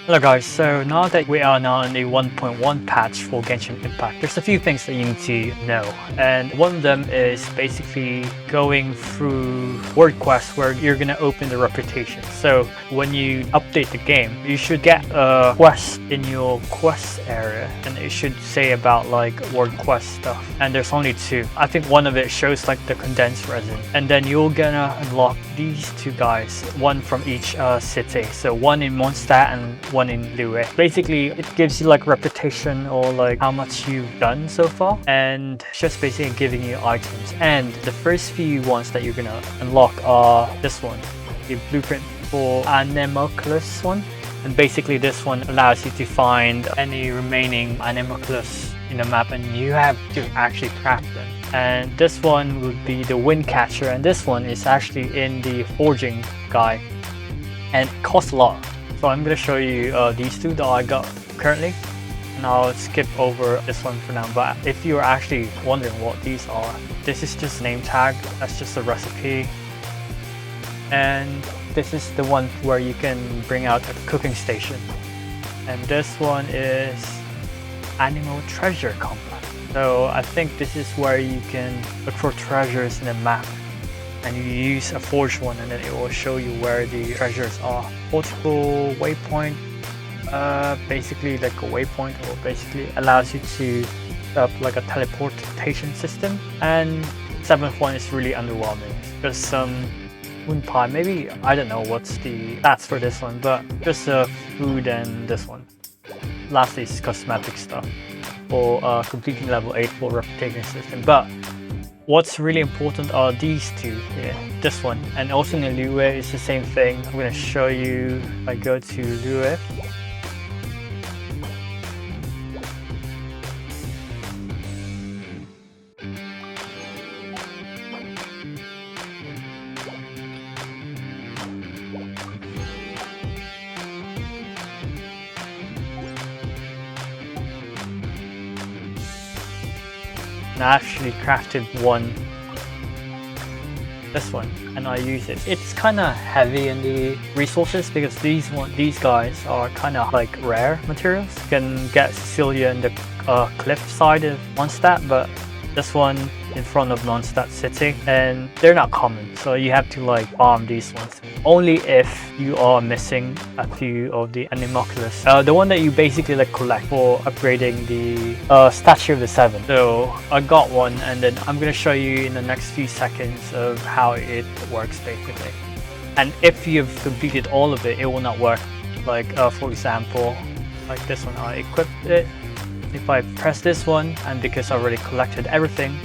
Hello guys, so now that we are now in the 1.1 patch for Genshin Impact, there's a few things that you need to know, and one of them is basically going through word quests where you're gonna open the reputation. So when you update the game, you should get a quest in your quest area, and it should say about like word quest stuff, and there's only two. I think one of it shows like the Condensed Resin, and then you're gonna unlock these two guys, one from each city, so one in Mondstadt and one in Liyue. Basically, it gives you like reputation or like how much you've done so far, and just basically giving you items. And the first few ones that you're gonna unlock are this one, the blueprint for Anemoculus one. And basically this one allows you to find any remaining Anemoculus in the map, and you have to actually craft them. And this one would be the wind catcher, and this one is actually in the forging guy, and it costs a lot. So I'm going to show you these two that I got currently, and I'll skip over this one for now. But if you're actually wondering what these are, this is just a name tag, that's just a recipe, and this is the one where you can bring out a cooking station, and this one is Animal Treasure Complex. So I think this is where you can look for treasures in the map, and you use a forged one, and then it will show you where the treasures are. Multiple waypoint, basically like a waypoint, or basically allows you to set up like a teleportation system. And seventh one is really underwhelming. There's some moon pie, maybe, I don't know what's the stats for this one, but just food and this one. Lastly is cosmetic stuff for completing level 8 for reputation system. But what's really important are these two here, this one, and also in the Liyue is the same thing. I'm going to show you. If I go to Liyue, I actually crafted this one, and I use it. It's kind of heavy in the resources because these guys are kind of like rare materials. You can get Cecilia in the cliff side of Mondstadt, but this one in front of Mondstadt city, and they're not common, so you have to like farm these ones only if you are missing a few of the Anemoculus, the one that you basically like collect for upgrading the statue of the seven. So I got one, and then I'm gonna show you in the next few seconds of how it works basically. And if you've completed all of it, it will not work. Like for example, like this one, I equipped it. If I press this one, and because I already collected everything,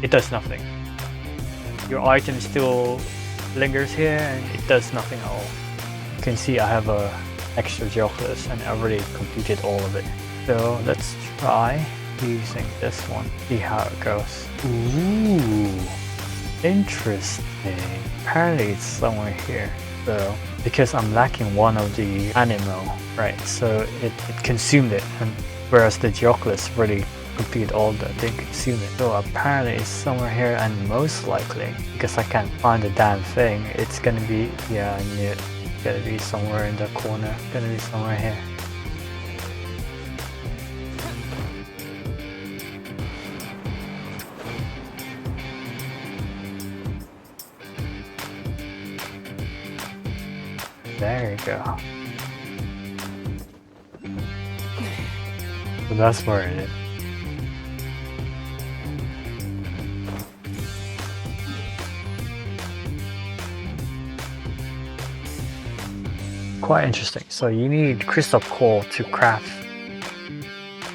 it does nothing. Your item still lingers here, and it does nothing at all. You can see I have a extra Geoculus, and I already completed all of it. So let's try using this one, see how it goes. Ooh, interesting. Apparently it's somewhere here. So because I'm lacking one of the animal, right? So it consumed it, and whereas the Geoculus really completed all that, didn't consume it. So apparently it's somewhere here, and most likely, because I can't find the damn thing, it's gonna be, yeah, I knew it. It's gonna be somewhere in the corner. It's gonna be somewhere here. There you go. So that's where it is. Quite interesting. So you need crystal core to craft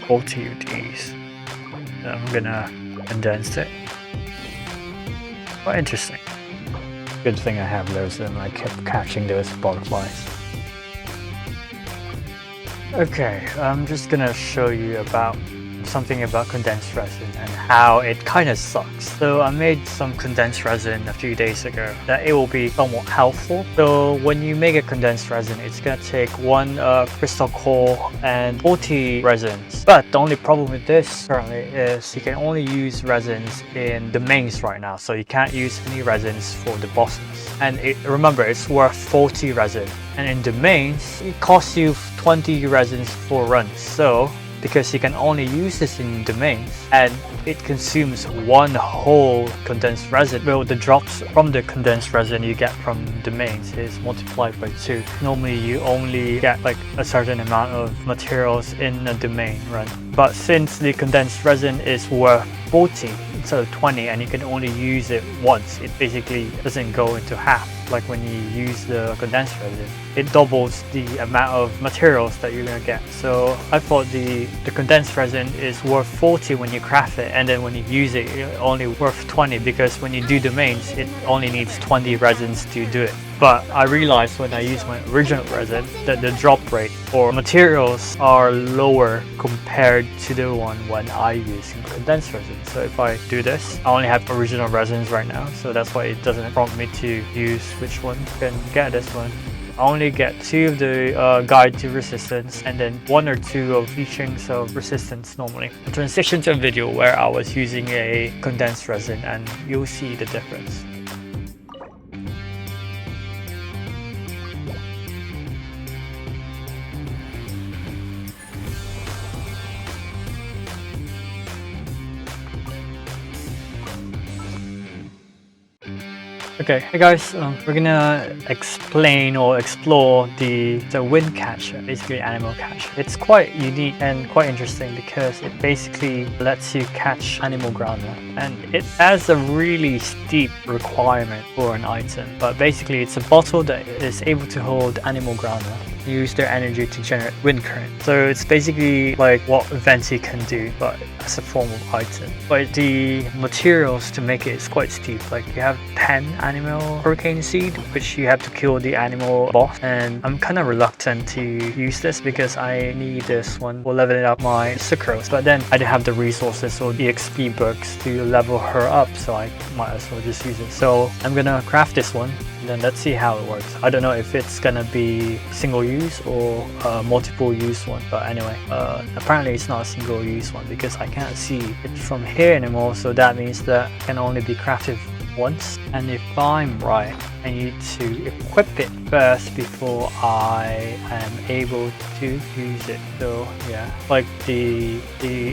both of these. I'm gonna condense it. Quite interesting. Good thing I have those, and I kept catching those butterflies. Okay, I'm just gonna show you about something about condensed resin and how it kind of sucks. So I made some condensed resin a few days ago that it will be somewhat helpful. So when you make a condensed resin, it's gonna take one crystal core and 40 resins. But the only problem with this currently is you can only use resins in the mains right now, so you can't use any resins for the bosses. And remember, it's worth 40 resin, and in the mains it costs you 20 resins for runs. So because you can only use this in the mains and it consumes one whole condensed resin, well, the drops from the condensed resin you get from the mains is multiplied by 2. Normally you only get like a certain amount of materials in a domain run, but since the condensed resin is worth 40 instead of 20 and you can only use it once, it basically doesn't go into half like when you use the condensed resin. It doubles the amount of materials that you're gonna get. So I thought the condensed resin is worth 40 when you craft it, and then when you use it, it's only worth 20 because when you do the mains, it only needs 20 resins to do it. But I realized when I use my original resin that the drop rate for materials are lower compared to the one when I use condensed resin. So if I do this, I only have original resins right now, so that's why it doesn't prompt me to use which one. You can get this one. I only get 2 of the guide to resistance and then 1 or 2 of teachings of resistance normally. I transition to a video where I was using a condensed resin and you'll see the difference. Okay, hey guys, we're gonna explain or explore the wind catcher, basically animal catcher. It's quite unique and quite interesting because it basically lets you catch animal groundnut, and it has a really steep requirement for an item. But basically it's a bottle that is able to hold animal groundnut, use their energy to generate wind current. So it's basically like what Venti can do, but as a form of item. But the materials to make it is quite steep. Like you have 10 animal hurricane seed, which you have to kill the animal boss. And I'm kind of reluctant to use this because I need this one for leveling up my sucrose. But then I didn't have the resources or the XP books to level her up, so I might as well just use it. So I'm gonna craft this one, and then let's see how it works. I don't know if it's gonna be single use or multiple use one, but anyway, apparently it's not a single use one because I can't see it from here anymore, so that means that it can only be crafted once. And if I'm right, I need to equip it first before I am able to use it. So yeah, like the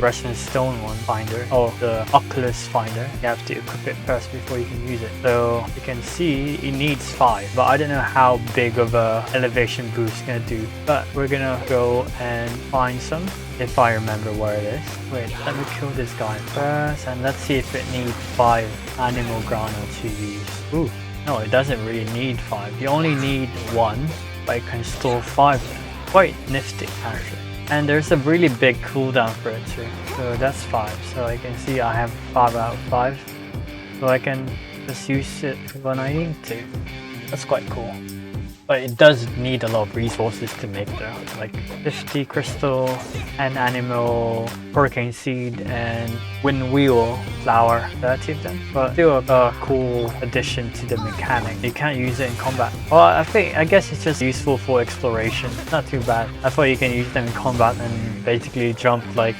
resonant stone one finder or the oculus finder, you have to equip it first before you can use it. So you can see it needs 5, but I don't know how big of a elevation boost it's gonna do, but we're gonna go and find some if I remember where it is. Wait, let me kill this guy first and let's see if it needs 5 animal groundnut to use. Ooh, no, it doesn't really need 5. You only need 1, but you can store 5 of them. Quite nifty actually. And there's a really big cooldown for it too. So that's 5. So I can see I have 5 out of 5. So I can just use it when I need to. That's quite cool. But it does need a lot of resources to make though, like 50 crystal, and animal hurricane seed, and wind wheel flower, 30 of them. But still a cool addition to the mechanic. You can't use it in combat. Well, I guess it's just useful for exploration. Not too bad. I thought you can use them in combat and basically jump like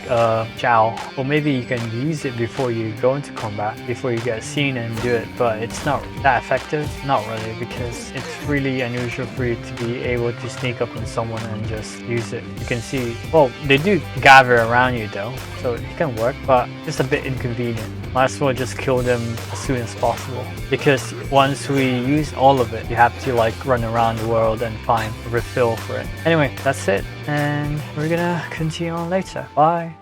Chow. Or maybe you can use it before you go into combat, before you get seen and do it. But it's not that effective. Not really, because it's really unusual for you to be able to sneak up on someone and just use it. You can see, well, they do gather around you though, so it can work, but it's a bit inconvenient. Might as well just kill them as soon as possible, because once we use all of it, you have to like run around the world and find a refill for it. Anyway, that's it, and we're gonna continue on later. Bye.